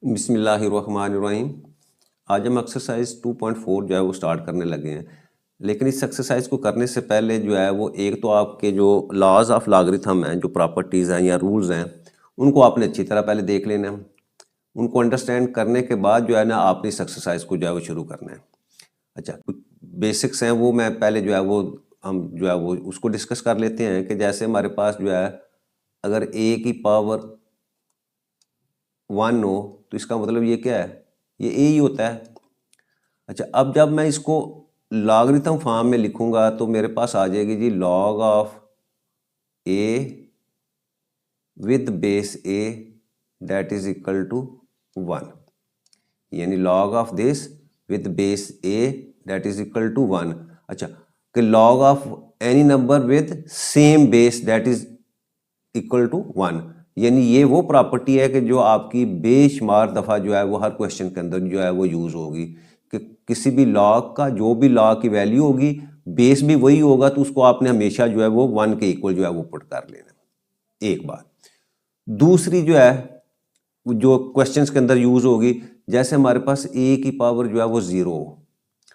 बिस्मिल्लाहिर्रहमानिर्रहीम। आज हम एक्सरसाइज 2.4 जो है वो स्टार्ट करने लगे हैं। लेकिन इस एक्सरसाइज को करने से पहले जो है वो एक तो आपके जो लॉज ऑफ लॉगरिथम हैं, जो प्रॉपर्टीज़ हैं या रूल्स हैं, उनको आपने अच्छी तरह पहले देख लेना है। उनको अंडरस्टैंड करने के बाद जो है ना आपने इस एक्सरसाइज को जो है वो शुरू करना है। अच्छा, कुछ बेसिक्स हैं वो मैं पहले जो है वो हम जो है वो उसको डिस्कस कर लेते हैं कि जैसे हमारे पास जो है अगर ए की पावर 1 हो तो इसका मतलब ये क्या है, ये ए ही होता है। अच्छा, अब जब मैं इसको लॉगरिथम फॉर्म में लिखूंगा तो मेरे पास आ जाएगी जी log of a with base a that is equal to 1, यानी log of this with base a that is equal to 1। अच्छा, कि log of any number with same base that is equal to 1, यानी ये वो property है कि जो आपकी बेशुमार दफ़ा जो है वो हर क्वेश्चन के अंदर जो है वो यूज़ होगी कि किसी भी लॉग का जो भी लॉग की वैल्यू होगी बेस भी वही होगा, तो उसको आपने हमेशा जो है वो 1 के इक्वल जो है वो पुट कर लेना। एक बात। दूसरी जो है जो क्वेश्चंस के अंदर यूज़ होगी, जैसे हमारे पास ए की पावर जो है वो 0 हो।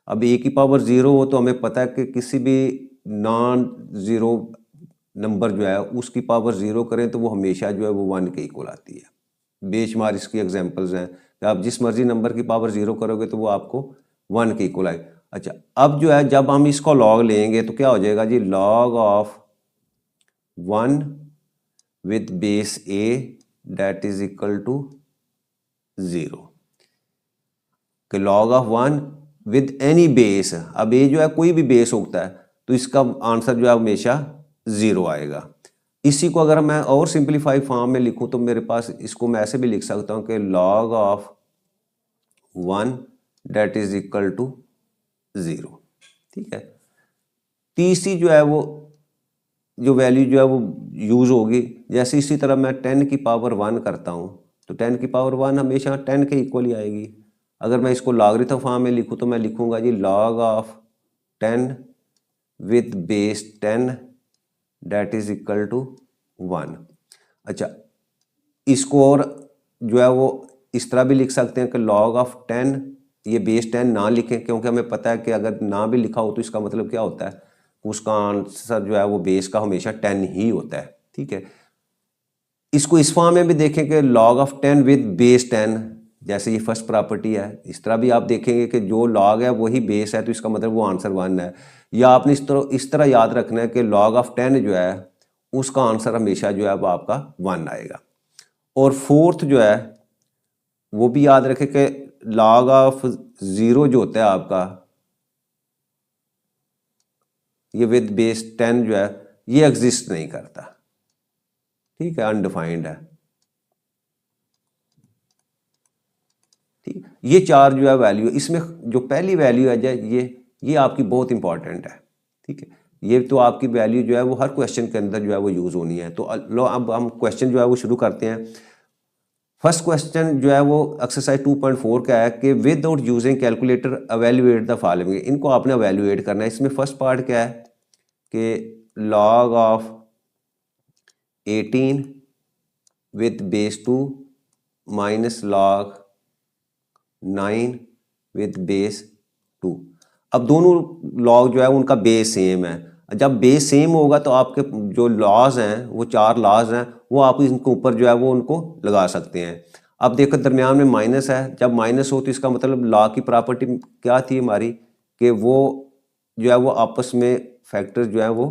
अब ए की पावर 0 हो तो हमें पता है कि किसी भी नॉन ज़ीरो नंबर जो है उसकी पावर 0 करें तो वो हमेशा जो है वो 1 के इक्वल आती है। बेशुमार इसकी एग्जांपल्स हैं कि आप जिस मर्जी नंबर की पावर 0 करोगे तो वो आपको 1 के इक्वल आए। अच्छा, अब जो है जब हम इसको लॉग लेंगे तो क्या हो जाएगा जी, log of 1 with base a that is equal to 0, कि log of 1 with any base. अब ये जो है कोई भी बेस होता है तो इसका आंसर जो है हमेशा 0 आएगा। इसी को अगर मैं और सिंप्लीफाई फॉर्म में लिखूं तो मेरे पास इसको मैं ऐसे भी लिख सकता हूं कि log of 1 that is equal to 0। ठीक है। तीसरी जो है वो जो वैल्यू जो है वो यूज होगी, जैसे इसी तरह मैं 10 की पावर 1 करता हूं तो 10 की पावर 1 हमेशा 10 के इक्वल ही आएगी। अगर मैं इसको लॉगरिथम फॉर्म में लिखूं तो मैं लिखूंगा जी log of 10 with base 10 that is equal to 1। अच्छा, इसको और जो है वो इस तरह भी लिख सकते हैं कि लॉग ऑफ 10, ये बेस 10 ना लिखें क्योंकि हमें पता है कि अगर ना भी लिखा हो तो इसका मतलब क्या होता है, उसका आंसर जो है वो बेस का हमेशा 10 ही होता है। ठीक है। इसको इस फॉर्म में भी देखें कि लॉग ऑफ 10 विद बेस 10, जैसे ये फर्स्ट प्रॉपर्टी है, इस तरह भी आप देखेंगे कि जो लॉग है वही बेस है तो इसका मतलब वो आंसर 1 है। या आपने इस तरह याद रखना है कि लॉग ऑफ 10 जो है उसका आंसर हमेशा जो है वो आपका 1 आएगा। और फोर्थ जो है वो भी याद रखें कि लॉग ऑफ 0 जो होता है आपका, ये विद बेस 10 जो है ये एग्जिस्ट नहीं करता। ठीक है, अनडिफाइंड है। ठीक, ये चार जो है वैल्यू, इसमें जो पहली वैल्यू है ये आपकी बहुत इंपॉर्टेंट है। ठीक है, ये तो आपकी वैल्यू जो है वो हर क्वेश्चन के अंदर जो है वो यूज़ होनी है। तो लो अब हम क्वेश्चन जो है वो शुरू करते हैं। फर्स्ट क्वेश्चन जो है वो एक्सरसाइज 2.4 का है कि without using calculator evaluate the following. इनको आपने एवेल्युएट करना है। इसमें फर्स्ट पार्ट क्या है कि log of 18 with base 2 minus log 9 with base 2। अब दोनों लॉग जो है उनका बेस सेम है। जब बेस सेम होगा तो आपके जो लॉज हैं वो चार लॉज हैं वो आप इनके ऊपर जो है वो उनको लगा सकते हैं। अब देखो दरमियान में माइनस है, जब माइनस हो तो इसका मतलब लॉ की प्रॉपर्टी क्या थी हमारी कि वो जो है वो आपस में फैक्टर जो है वो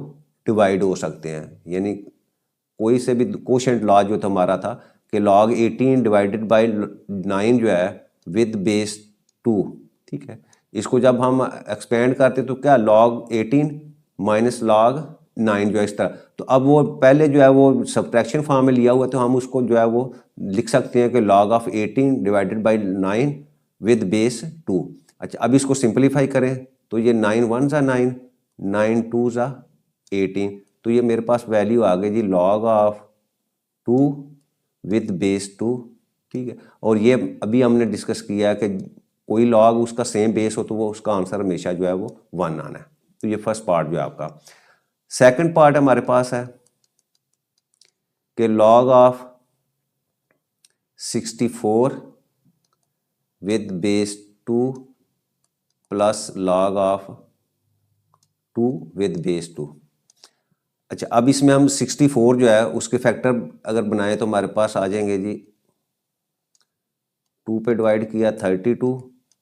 डिवाइड हो सकते हैं। यानी कोई से भी कोशेंट लॉ जो था हमारा था कि लॉग 18 डिवाइडेड बाई 9 जो है विद बेस 2। ठीक है, इसको जब हम एक्सपेंड करते तो क्या लॉग 18 माइनस लॉग 9 जो है इस तरह। तो अब वो पहले जो है वो सब्ट्रैक्शन फॉर्म में लिया हुआ तो हम उसको जो है वो लिख सकते हैं कि log of 18 divided by 9 with base 2। अच्छा, अब इसको सिंप्लीफाई करें तो ये 9 1 ज़ा 9, 9 2 ज़ा 18, तो ये मेरे पास वैल्यू आ गई जी लॉग ऑफ 2 विद बेस 2। ठीक है, और ये अभी हमने डिस्कस किया कि कोई लॉग उसका सेम बेस हो तो वो उसका आंसर हमेशा जो है वो 1 आना है। तो ये फर्स्ट पार्ट जो है आपका। सेकंड पार्ट हमारे पास है कि log of 64 with base 2 plus log of 2 with base 2। अच्छा, अब इसमें हम 64 जो है उसके फैक्टर अगर बनाए तो हमारे पास आ जाएंगे जी, 2 पे डिवाइड किया 32,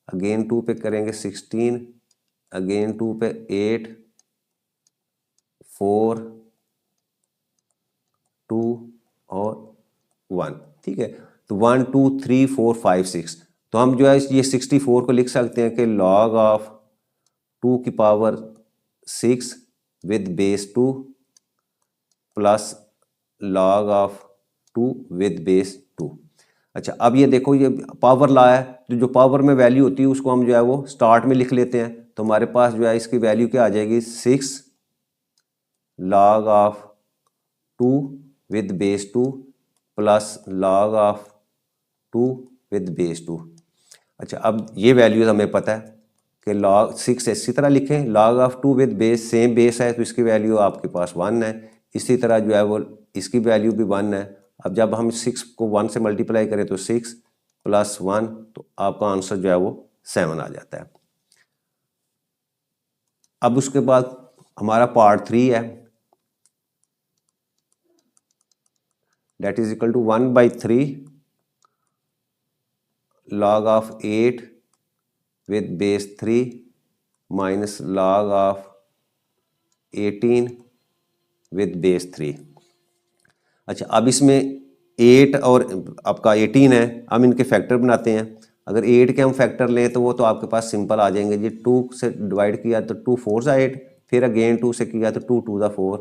अगेन 2 पे करेंगे 16, अगेन 2 पे 8, 4, 2 और 1। ठीक है, तो 1 2 3 4 5 6, तो हम जो है ये 64 को लिख सकते हैं कि log ऑफ 2 की power 6 with base 2 plus log of 2 with base 2। अच्छा, अब ये देखो ये पावर ला है, तो जो पावर में वैल्यू होती है उसको हम जो है वो स्टार्ट में लिख लेते हैं, तो हमारे पास जो है इसकी वैल्यू क्या आ जाएगी, 6 log of 2 with base 2 plus log of 2 with base 2। अच्छा, अब ये वैल्यूज हमें पता है कि log 6 इसी तरह लिखें, log of 2 with base, same base है तो इसकी वैल्यू आपके पास 1 है, इसी तरह जो है वो इसकी वैल्यू भी 1 है। अब जब हम 6 को 1 से मल्टीप्लाई करें तो 6 प्लस 1, तो आपका आंसर जो है वो 7 आ जाता है। अब उसके बाद हमारा पार्ट 3 है, that is equal to 1/3 log of 8 with base 3 minus log of 18 with base 3। अच्छा, अब इसमें 8 और आपका 18 है, हम इनके फैक्टर बनाते हैं। अगर 8 के हम फैक्टर लें तो वो तो आपके पास सिंपल आ जाएंगे जी, 2 से डिवाइड किया तो 2 4 सा 8, फिर अगेन 2 से किया तो 2 2 सा 4,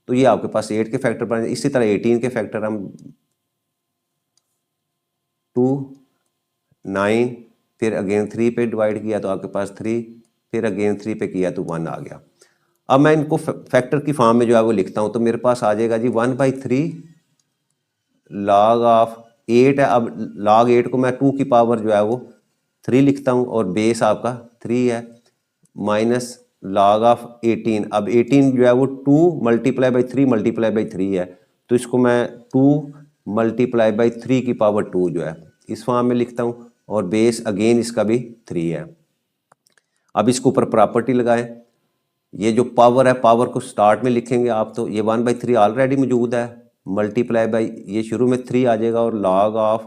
तो ये आपके पास 8 के फैक्टर बने। इसी तरह 18 के फैक्टर हम 2 9, फिर अगेन 3 पे डिवाइड किया तो आपके पास 3, फिर अगेन 3 पे किया तो 1 आ गया। अब मैं इनको फैक्टर की फॉर्म में जो है वो लिखता हूँ, तो मेरे पास आ जाएगा जी 1/3 log ऑफ 8 है। अब log 8 को मैं 2 की पावर जो है वो 3 लिखता हूँ और बेस आपका 3 है, माइनस log ऑफ 18। अब 18 जो है वो 2 मल्टीप्लाई बाई 3 मल्टीप्लाई बाई 3 है, तो इसको मैं 2 मल्टीप्लाई बाई 3 की पावर 2 जो है इस फॉर्म में लिखता हूँ, और बेस अगेन इसका भी 3 है। अब इसके ऊपर प्रॉपर्टी लगाएं, ये जो पावर है पावर को स्टार्ट में लिखेंगे आप, तो ये 1/3 ऑलरेडी मौजूद है, मल्टीप्लाई बाई ये शुरू में 3 आ जाएगा और log ऑफ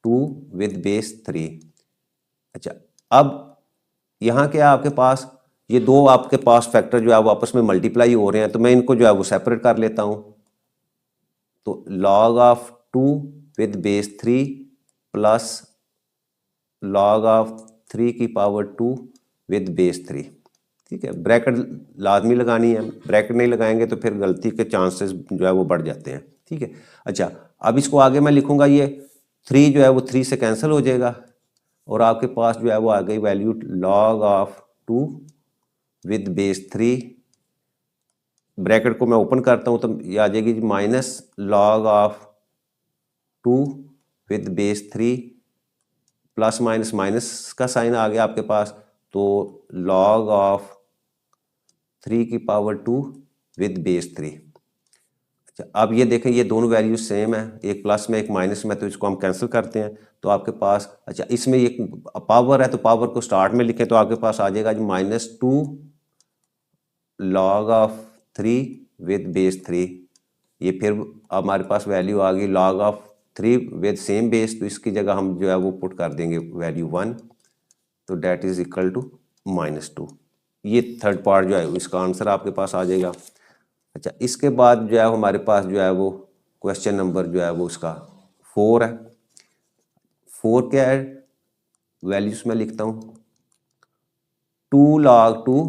2 विद बेस 3। अच्छा, अब यहाँ क्या है आपके पास, ये दो आपके पास फैक्टर जो है वो आपस में मल्टीप्लाई हो रहे हैं, तो मैं इनको जो है वो सेपरेट कर लेता हूँ। तो log of 2 with base 3 plus log of 3 की पावर 2 विद बेस 3। ठीक है, ब्रैकेट लाजमी लगानी है, ब्रैकेट नहीं लगाएंगे तो फिर गलती के चांसेस जो है वो बढ़ जाते हैं। ठीक है, अच्छा, अब इसको आगे मैं लिखूंगा, ये 3 जो है वो 3 से कैंसिल हो जाएगा और आपके पास जो है वो आ गई value log of 2 with base 3। Bracket को मैं ओपन करता हूँ तो ये आ जाएगी minus log of 2 with base 3, plus minus minus का साइन आ गया आपके पास, तो log ऑफ 3 की पावर 2 विद बेस 3। अच्छा, अब ये देखें ये दोनों वैल्यूज सेम है, एक प्लस में एक माइनस में, तो इसको हम कैंसिल करते हैं तो आपके पास, अच्छा इसमें एक पावर है तो पावर को स्टार्ट में लिखें तो आपके पास आ जाएगा जी -2 log ऑफ 3 विद बेस 3। ये फिर हमारे पास वैल्यू आ गई log of 3 with same base, तो इसकी जगह हम जो है वो पुट कर देंगे वैल्यू 1, तो डैट इज इक्वल टू -2। ये थर्ड पार्ट जो है इसका आंसर आपके पास आ जाएगा। अच्छा, इसके बाद जो है हमारे पास जो है वो क्वेश्चन नंबर जो है वो उसका 4 है। 4 क्या है, वैल्यूज में लिखता हूँ 2 log 2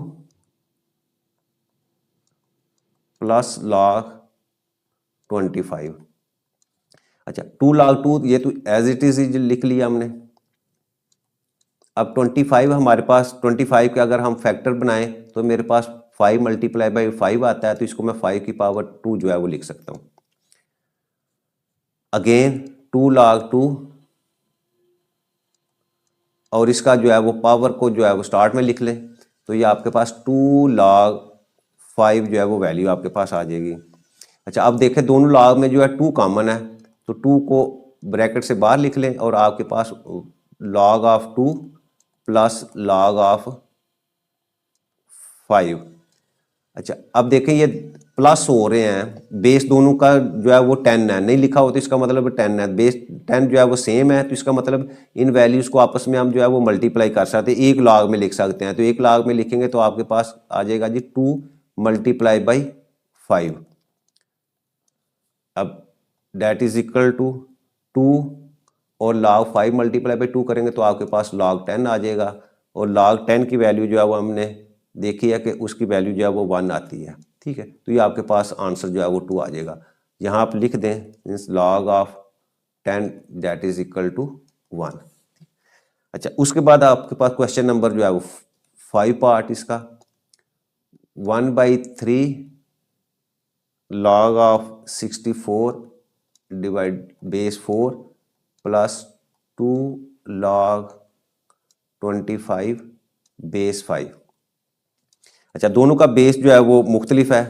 प्लस log 25। अच्छा, 2 log 2 ये तो एज इट इज लिख लिया हमने। अब 25 हमारे पास, 25 के अगर हम फैक्टर बनाएं तो मेरे पास 5 मल्टीप्लाई बाई 5 आता है, तो इसको मैं 5 की पावर 2 जो है वो लिख सकता हूँ। अगेन 2 log 2 और इसका जो है वो पावर को जो है वो स्टार्ट में लिख लें, तो ये आपके पास 2 log 5 जो है वो वैल्यू आपके पास आ जाएगी। अच्छा, अब देखें दोनों log में जो है 2 कॉमन है, तो 2 को ब्रैकेट से बाहर लिख लें और आपके पास log of 2 plus log of 5। अच्छा अब देखें ये प्लस हो रहे हैं, बेस दोनों का जो है वो 10 है, नहीं लिखा हो तो इसका मतलब 10 है, बेस 10 जो है वो सेम है, तो इसका मतलब इन वैल्यूज़ को आपस में हम जो है वो मल्टीप्लाई कर सकते हैं, एक log में लिख सकते हैं। तो एक log में लिखेंगे तो आपके पास आ जाएगा जी 2 मल्टीप्लाई बाई 5। अब डेट इज इक्वल टू 2 और log 5 मल्टीप्लाई बाई 2 करेंगे तो आपके पास log 10 आ जाएगा, और log 10 की वैल्यू जो है वो हमने देखी है कि उसकी वैल्यू जो है वो 1 आती है। ठीक है, तो ये आपके पास आंसर जो है वो 2 आ जाएगा। यहाँ आप लिख दें means log of 10 that is equal to 1। अच्छा उसके बाद आपके पास क्वेश्चन नंबर जो है वो 5 पार्ट इसका 1/3 log of 64 divide base 4 plus 2 log 25 base 5। अच्छा दोनों का बेस जो है वो मुख्तलिफ है।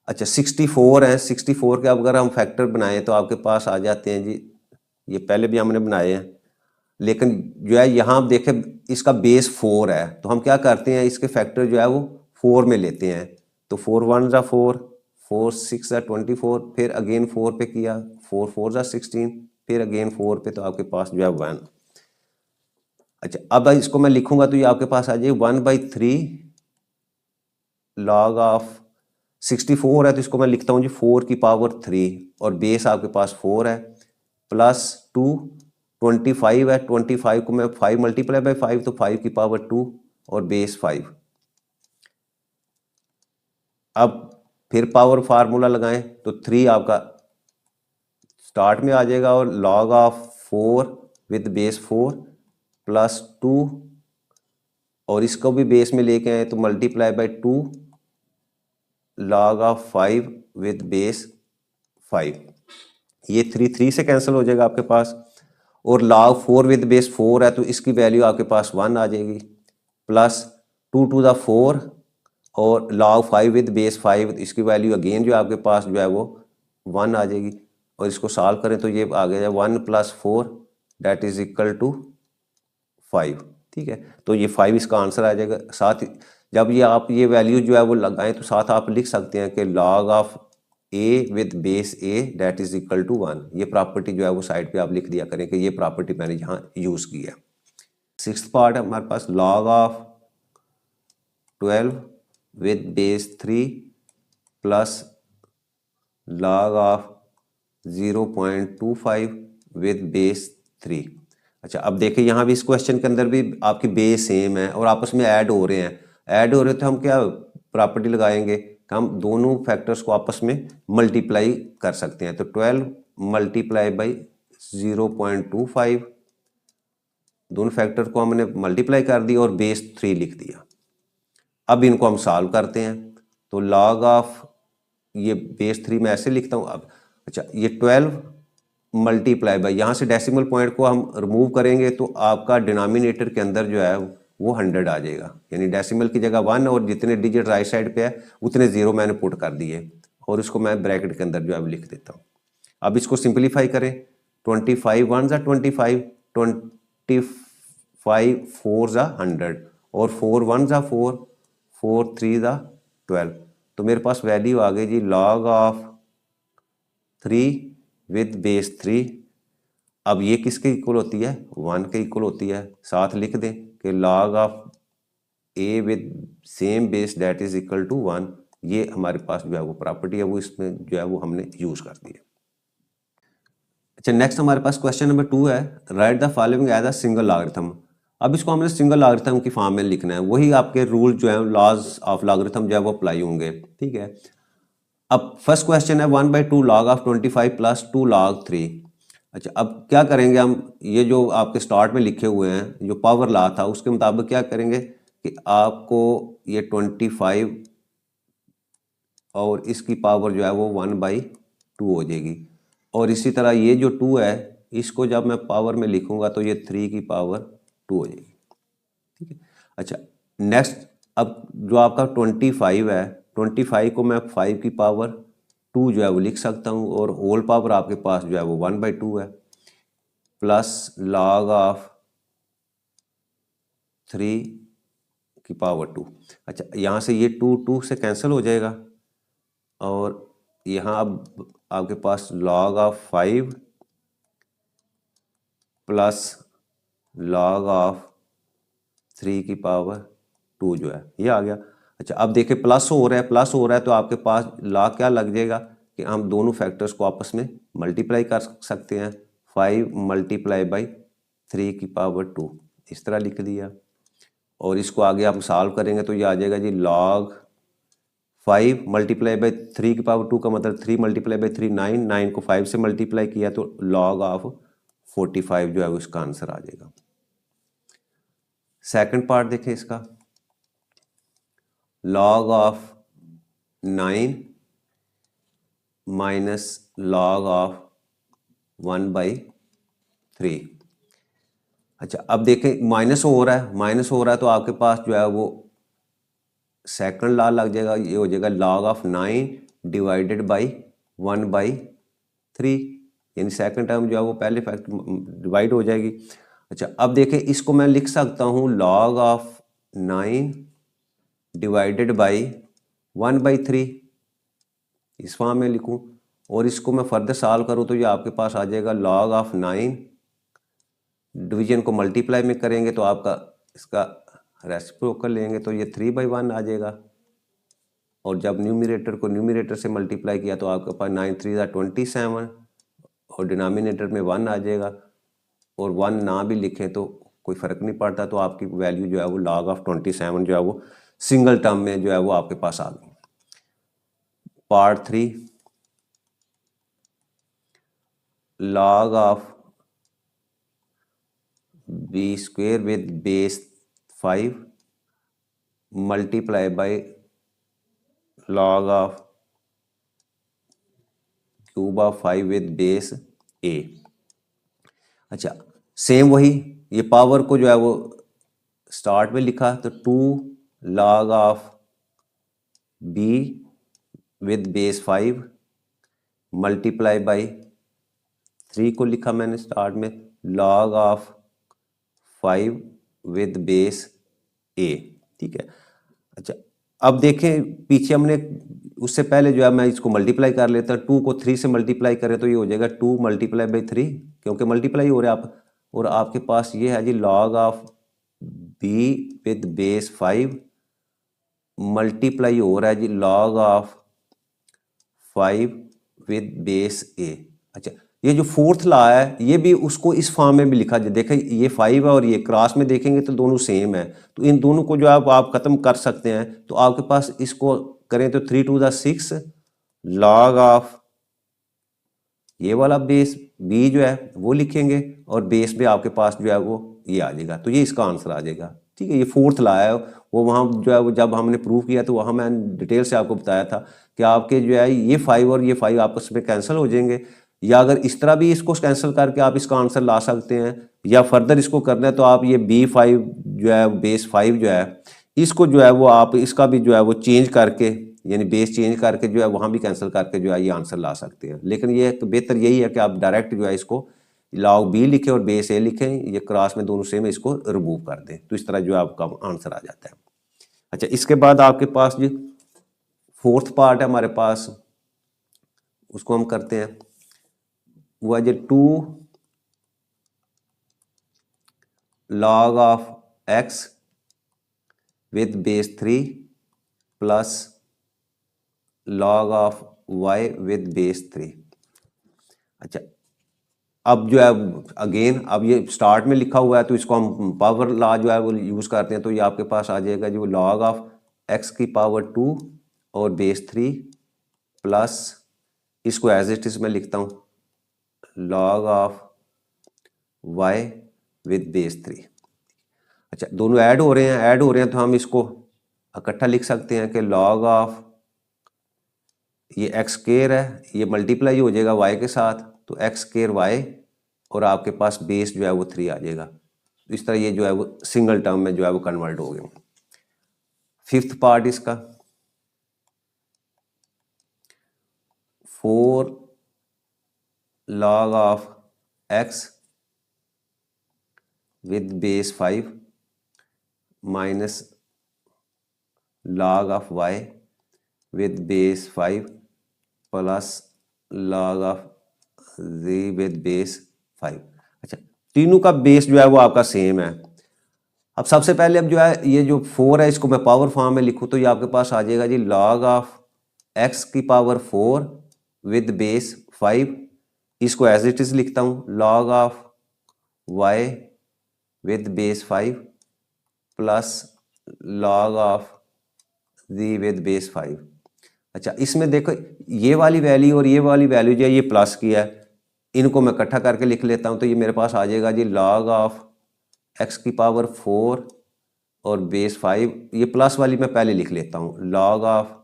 अच्छा 64 है, 64 के अगर हम फैक्टर बनाएं तो आपके पास आ जाते हैं जी, ये पहले भी हमने बनाए हैं, लेकिन जो है यहाँ आप देखें इसका बेस 4 है, तो हम क्या करते हैं इसके फैक्टर जो है वो 4 में लेते हैं। तो 4 1 ज़ा 4, 4 6 ज़ा 24, फिर अगेन 4 पे किया, 4 4 ज़ा 16, फिर अगेन 4 पे, तो आपके पास जो है 1। अच्छा अब इसको मैं लिखूंगा तो ये आपके पास आ जाए 1/3 log ऑफ 64 है, तो इसको मैं लिखता हूँ जी 4 की पावर 3, और बेस आपके पास 4 है, प्लस 2 25 है, 25 को मैं 5 मल्टीप्लाई बाई 5 तो 5 की पावर 2 और बेस 5। अब फिर पावर फार्मूला लगाएं तो 3 आपका स्टार्ट में आ जाएगा, और log of 4 with base 4 plus 2, और इसको भी बेस में लेके आए तो multiply by 2 log of 5 with base 5। ये 3 3 से कैंसिल हो जाएगा आपके पास, और log 4 विद बेस 4 है तो इसकी वैल्यू आपके पास 1 आ जाएगी, प्लस 2 टू द 4, और log 5 विद बेस 5 इसकी वैल्यू अगेन जो आपके पास जो है वो 1 आ जाएगी, और इसको सॉल्व करें तो ये आ गया 1 plus 4 that is equal to 5। ठीक है, तो ये 5 इसका आंसर आ जाएगा। साथ ही जब ये आप ये वैल्यू जो है वो लगाएं तो साथ आप लिख सकते हैं कि log of a with base a that is equal to 1। ये प्रॉपर्टी जो है वो साइड पे आप लिख दिया करें कि ये प्रॉपर्टी मैंने यहाँ यूज़ की है। 6th पार्ट है हमारे पास log of 12 with base 3 plus log of 0.25 with base 3। अच्छा अब देखिए यहाँ भी इस क्वेश्चन के अंदर भी आपकी बेस सेम है और आपस में ऐड हो रहे हैं, ऐड हो रहे तो हम क्या प्रॉपर्टी लगाएंगे, हम दोनों फैक्टर्स को आपस में मल्टीप्लाई कर सकते हैं। तो 12 मल्टीप्लाई बाई 0.25, दोनों फैक्टर को हमने मल्टीप्लाई कर दिया और बेस 3 लिख दिया। अब इनको हम सॉल्व करते हैं तो log ऑफ ये बेस 3 में ऐसे लिखता हूँ अब। अच्छा ये 12 मल्टीप्लाई बाई, यहाँ से डेसिमल पॉइंट को हम रिमूव करेंगे तो आपका डिनोमिनेटर के अंदर जो है वो 100 आ जाएगा, यानी डेसिमल की जगह 1 और जितने डिजिट राइट साइड पे है उतने जीरो मैंने पुट कर दिए, और इसको मैं ब्रैकेट के अंदर जो है लिख देता हूँ। अब इसको सिंप्लीफाई करें, 25 1 ज़ा 25, 25 4 ज़ा 100, और 4 1 ज़ा 4, 4 3 ज़ा 12, तो मेरे पास वैल्यू आ गई जी log ऑफ 3 विद बेस 3। अब ये किसके इक्वल होती है, 1 के इक्वल होती है। साथ लिख दें कि log of a with same base that is equal to 1। ये हमारे पास जो है वो प्रॉपर्टी है वो इसमें जो है वो हमने यूज कर दी है। अच्छा नेक्स्ट हमारे पास क्वेश्चन नंबर 2 है, write the following as a single logarithm. अब इसको हमने सिंगल लॉगरिथम की फॉर्म में लिखना है, वही आपके रूल जो है लॉज ऑफ लॉगरिथम जो है वो अप्लाई होंगे। ठीक है, अब फर्स्ट क्वेश्चन है 1/2 log ऑफ 25 प्लस 2 log 3। अच्छा अब क्या करेंगे हम, ये जो आपके स्टार्ट में लिखे हुए हैं जो पावर लॉ था उसके मुताबिक क्या करेंगे कि आपको ये 25 और इसकी पावर जो है वो 1/2 हो जाएगी, और इसी तरह ये जो 2 है इसको जब मैं पावर में लिखूंगा तो ये 3 की पावर 2 हो जाएगी। ठीक है, अच्छा नेक्स्ट अब जो आपका 25 है, 25 को मैं 5 की पावर 2 जो है वो लिख सकता हूँ, और होल पावर आपके पास जो है वो 1/2 है, प्लस log ऑफ 3 की पावर 2। अच्छा, यहाँ से ये 2 से कैंसिल हो जाएगा और यहाँ अब आपके पास log of 5 plus log of 3 की पावर 2 जो है ये आ गया। अच्छा, अब देखिए प्लस हो रहा है, प्लस हो रहा है तो आपके पास लॉग क्या लग जाएगा कि हम दोनों फैक्टर्स को आपस में मल्टीप्लाई कर सकते हैं। 5 मल्टीप्लाई बाई 3 की पावर 2 इस तरह लिख दिया और इसको आगे हम सॉल्व करेंगे तो ये आ जाएगा जी log 5 मल्टीप्लाई बाई 3 की पावर 2 का मतलब 3 मल्टीप्लाई बाई 3 9, 9 को 5 से मल्टीप्लाई किया तो log ऑफ 45 जो है वो इसका आंसर आ जाएगा। सेकंड पार्ट देखें इसका, log of 9 minus log of 1/3। अच्छा, अब देखें माइनस हो रहा है, माइनस हो रहा है तो आपके पास जो है वो सेकंड लॉ लग जाएगा, ये हो जाएगा log ऑफ 9 डिवाइडेड बाई 1/3, यानी सेकंड टर्म जो है वो पहले फैक्टर डिवाइड हो जाएगी। अच्छा, अब देखें इसको मैं लिख सकता हूँ log ऑफ 9 डिवाइडेड बाई 1/3 इस फॉर्म में लिखूं और इसको मैं फर्दर सॉल्व करूं तो ये आपके पास आ जाएगा log ऑफ 9, डिवीजन को मल्टीप्लाई में करेंगे तो आपका इसका रेसिप्रोकल लेंगे तो ये 3/1 आ जाएगा और जब न्यूमरेटर को न्यूमरेटर से मल्टीप्लाई किया तो आपके पास 9 3 27 और डिनोमिनेटर में 1 आ जाएगा और 1 ना भी लिखें तो कोई फ़र्क नहीं पड़ता, तो आपकी वैल्यू जो है वो log ऑफ 27 जो है वो सिंगल टर्म में जो है वो आपके पास आ गई। Part 3, log of b square with base 5 multiply by log of cube of 5 with base a। अच्छा, सेम वही ये पावर को जो है वो स्टार्ट में लिखा तो 2 log of b with base 5 multiply by 3 को लिखा मैंने स्टार्ट में log of 5 with base a, ठीक है। अच्छा, अब देखें पीछे हमने उससे पहले जो है मैं इसको मल्टीप्लाई कर लेता हूँ, 2 को 3 से मल्टीप्लाई करें तो ये हो जाएगा 2 मल्टीप्लाई बाई 3 क्योंकि मल्टीप्लाई हो रहा है आप, और आपके पास ये है जी log of b with base 5 multiply हो रहा है जी log of 5 with base a। अच्छा, ये जो फोर्थ लॉ है ये भी उसको इस फॉर्म में भी लिखा जाए, देखें ये 5 है और ये क्रॉस में देखेंगे तो दोनों सेम है, तो इन दोनों को जो आप खत्म कर सकते हैं तो आपके पास इसको करें तो 3 to the 6 log ऑफ ये वाला बेस b जो है वो लिखेंगे और बेस में आपके पास जो है वो ये आ जाएगा, तो ये इसका आंसर आ जाएगा। ठीक है, ये फोर्थ लॉ है, वो वहाँ जो है वो जब हमने प्रूव किया तो वहाँ मैंने डिटेल से आपको बताया था कि आपके जो है ये 5 और ये 5 आपस में कैंसिल हो जाएंगे, या अगर इस तरह भी इसको कैंसिल करके आप इसका आंसर ला सकते हैं, या फर्दर इसको करना है तो आप ये b5 जो है बेस 5 जो है इसको जो है वो आप इसका भी जो है वो चेंज करके यानी बेस चेंज करके जो है वहाँ भी कैंसिल करके जो है ये आंसर ला सकते हैं, लेकिन ये तो बेहतर यही है कि आप डायरेक्ट जो है इसको log b लिखें और बेस a लिखें, ये क्रॉस में दोनों सेम, इसको रिमूव कर दें तो इस तरह जो है आपका आंसर आ जाता है। अच्छा, इसके बाद आपके पास जी फोर्थ पार्ट है हमारे पास, उसको हम करते हैं, वो है जी 2 log of x with base 3 plus log of y with base 3। अच्छा, अब जो है अगेन अब ये स्टार्ट में लिखा हुआ है तो इसको हम पावर लॉ जो है वो यूज़ करते हैं, तो ये आपके पास आ जाएगा जो log ऑफ x की पावर 2 और बेस 3 प्लस इसको एज इट इज़ मैं लिखता हूँ log of y with base 3। अच्छा, दोनों ऐड हो रहे हैं तो हम इसको इकट्ठा लिख सकते हैं कि log ऑफ ये एक्स स्क्वायर है ये मल्टीप्लाई हो जाएगा y के साथ तो एक्स स्क्वायर y और आपके पास बेस जो है वो 3 आ जाएगा, तो इस तरह ये जो है वो सिंगल टर्म में जो है वो कन्वर्ट हो गया। फिफ्थ पार्ट इसका 4 log of x with base 5 minus log of y with base 5 plus log of z with base 5। अच्छा, तीनों का बेस जो है वो आपका सेम है। अब सबसे पहले अब जो है ये जो 4 है इसको मैं पावर फॉर्म में लिखूँ तो ये आपके पास आ जाएगा जी log ऑफ x की पावर 4 विद बेस 5। इसको एज इट इज लिखता हूँ log of y with base 5 plus log of z with base 5। अच्छा, इसमें देखो ये वाली वैल्यू और ये वाली वैल्यू जो है ये प्लस की है, इनको मैं इकट्ठा करके लिख लेता हूँ तो ये मेरे पास आ जाएगा जी log ऑफ x की पावर 4 और बेस 5। ये प्लस वाली मैं पहले लिख लेता हूँ log of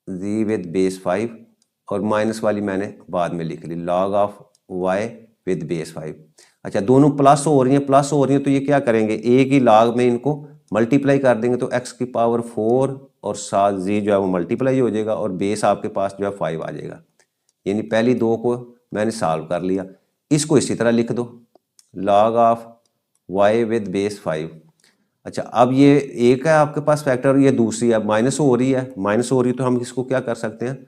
z with base 5 और माइनस वाली मैंने बाद में लिख ली log of y with base 5। अच्छा, दोनों प्लस हो रही हैं तो ये क्या करेंगे, एक ही log में इनको मल्टीप्लाई कर देंगे तो x की पावर 4 और साथ z जो है वो मल्टीप्लाई हो जाएगा और बेस आपके पास जो है 5 आ जाएगा। यानी पहली दो को मैंने सॉल्व कर लिया। इसको इसी तरह लिख दो log of y with base 5। अच्छा, अब ये एक है आपके पास फैक्टर, ये दूसरी है माइनस हो रही है तो हम इसको क्या कर सकते हैं,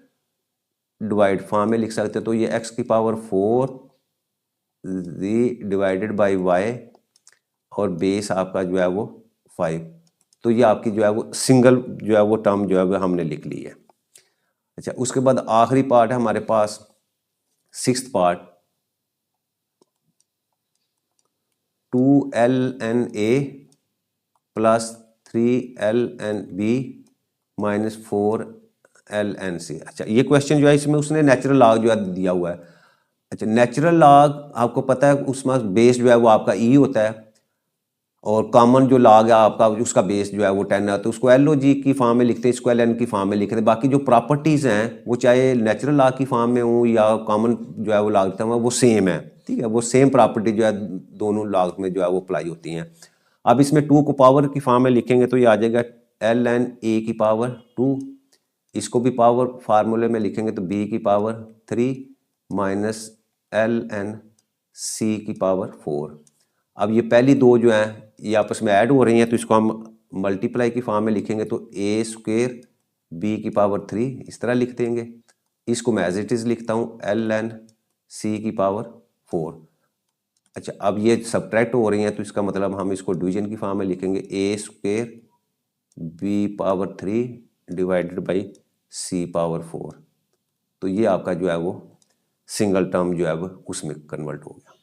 डिवाइड फॉर्म में लिख सकते हैं। तो ये x की power 4 z divided by y और बेस आपका जो है वो 5। तो ये आपकी जो है वो सिंगल जो है वो टर्म जो है वो हमने लिख ली है। अच्छा, उसके बाद आखिरी पार्ट है हमारे पास sixth part 2ln(a) plus 3ln(b) minus 4ln(c). अच्छा, ये क्वेश्चन जो है इसमें उसने नेचुरल लॉग जो है दिया हुआ है। अच्छा, नेचुरल लॉग आपको पता है उसमें बेस जो है वो आपका e होता है और कॉमन जो लॉग है आपका उसका बेस जो है वो 10 है, तो उसको LOG की फॉर्म में लिखते हैं, इसको LN की फॉर्म में लिखते हैं। बाकी जो प्रॉपर्टीज़ हैं वो चाहे नेचुरल लॉग की फॉर्म में हो या कॉमन जो है वो लॉग लिखता है वो सेम है, ठीक है। वो सेम प्रॉपर्टी जो है दोनों लॉग में जो है वो अप्लाई होती हैं। अब इसमें 2 को पावर की फॉर्म में लिखेंगे तो ये आ जाएगा ln(a) की पावर 2। इसको भी पावर फार्मूले में लिखेंगे तो b की पावर 3 माइनस ln(c) की पावर 4। अब ये पहली दो जो हैं ये आपस में ऐड हो रही हैं तो इसको हम मल्टीप्लाई की फॉर्म में लिखेंगे तो a² b की पावर 3 इस तरह लिख देंगे। इसको मैं एज इट इज़ लिखता हूँ ln(c) की पावर 4। अच्छा, अब ये सब्ट्रैक्ट हो रही हैं तो इसका मतलब हम इसको डिवीजन की फॉर्म में लिखेंगे a² b power 3 divided by c power 4। तो ये आपका जो है वो सिंगल टर्म जो है वो उसमें कन्वर्ट हो गया।